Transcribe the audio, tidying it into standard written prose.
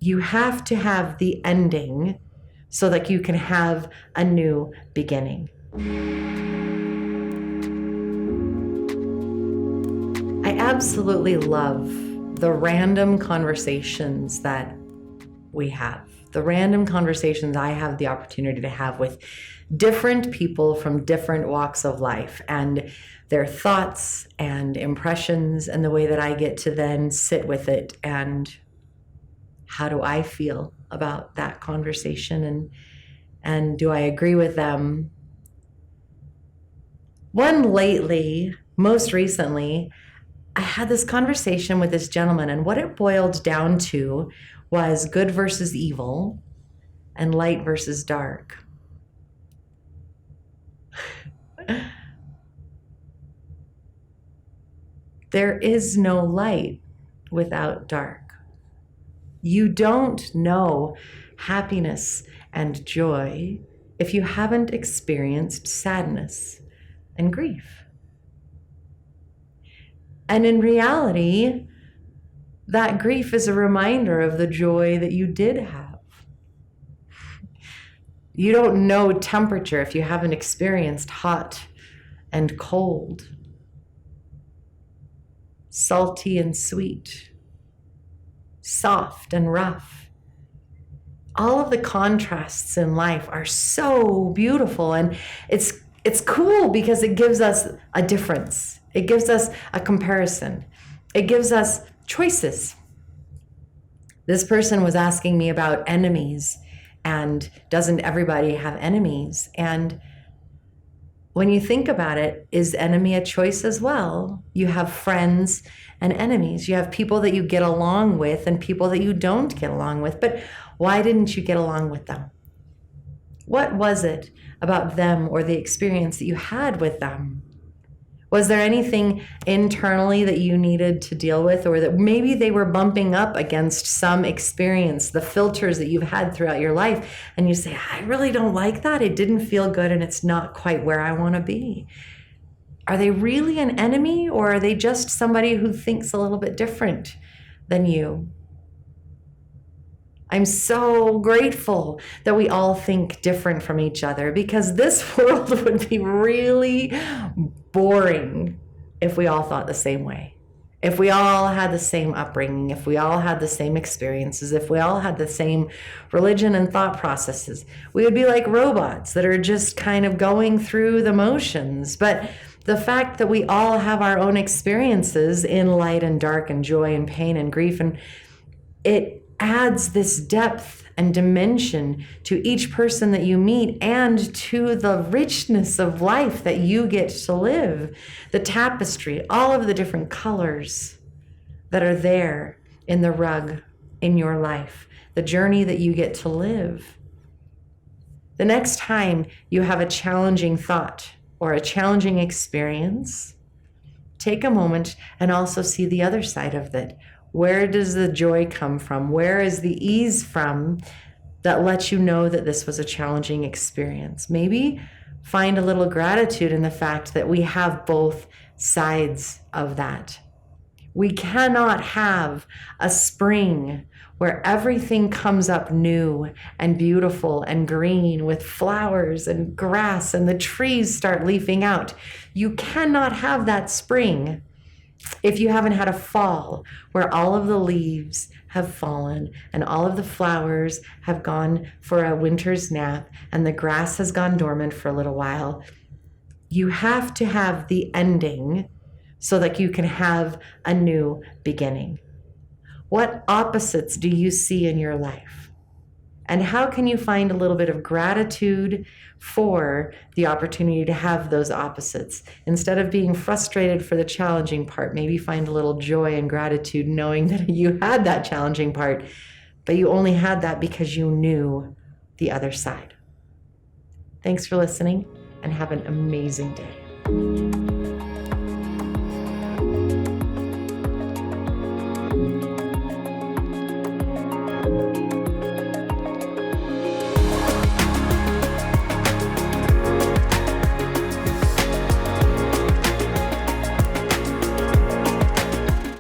You have to have the ending so that you can have a new beginning. I absolutely love the random conversations that we have, the random conversations I have the opportunity to have with different people from different walks of life, and their thoughts and impressions, and the way that I get to then sit with it and how do I feel about that conversation, and do I agree with them? Most recently, I had this conversation with this gentleman, and what it boiled down to was good versus evil and light versus dark. There is no light without dark. You don't know happiness and joy if you haven't experienced sadness and grief. And in reality, that grief is a reminder of the joy that you did have. You don't know temperature if you haven't experienced hot and cold, salty and sweet, soft and rough. All of the contrasts in life are so beautiful, and it's cool because it gives us a difference. It gives us a comparison. It gives us choices. This person was asking me about enemies, and doesn't everybody have enemies? And when you think about it, is enemy a choice as well? You have friends and enemies. You have people that you get along with and people that you don't get along with. But why didn't you get along with them? What was it about them or the experience that you had with them? Was there anything internally that you needed to deal with, or that maybe they were bumping up against some experience, the filters that you've had throughout your life, and you say, I really don't like that. It didn't feel good, and it's not quite where I want to be. Are they really an enemy, or are they just somebody who thinks a little bit different than you? I'm so grateful that we all think different from each other, because this world would be really boring if we all thought the same way. If we all had the same upbringing, if we all had the same experiences, if we all had the same religion and thought processes, we would be like robots that are just kind of going through the motions. But the fact that we all have our own experiences in light and dark and joy and pain and grief, and it adds this depth and dimension to each person that you meet, and to the richness of life that you get to live. The tapestry, all of the different colors that are there in the rug in your life, the journey that you get to live. The next time you have a challenging thought or a challenging experience, take a moment and also see the other side of it. Where does the joy come from? Where is the ease from that lets you know that this was a challenging experience? Maybe find a little gratitude in the fact that we have both sides of that. We cannot have a spring where everything comes up new and beautiful and green with flowers and grass and the trees start leafing out. You cannot have that spring if you haven't had a fall where all of the leaves have fallen and all of the flowers have gone for a winter's nap and the grass has gone dormant for a little while. You have to have the ending so that you can have a new beginning. What opposites do you see in your life? And how can you find a little bit of gratitude for the opportunity to have those opposites? Instead of being frustrated for the challenging part, maybe find a little joy and gratitude knowing that you had that challenging part, but you only had that because you knew the other side. Thanks for listening, and have an amazing day.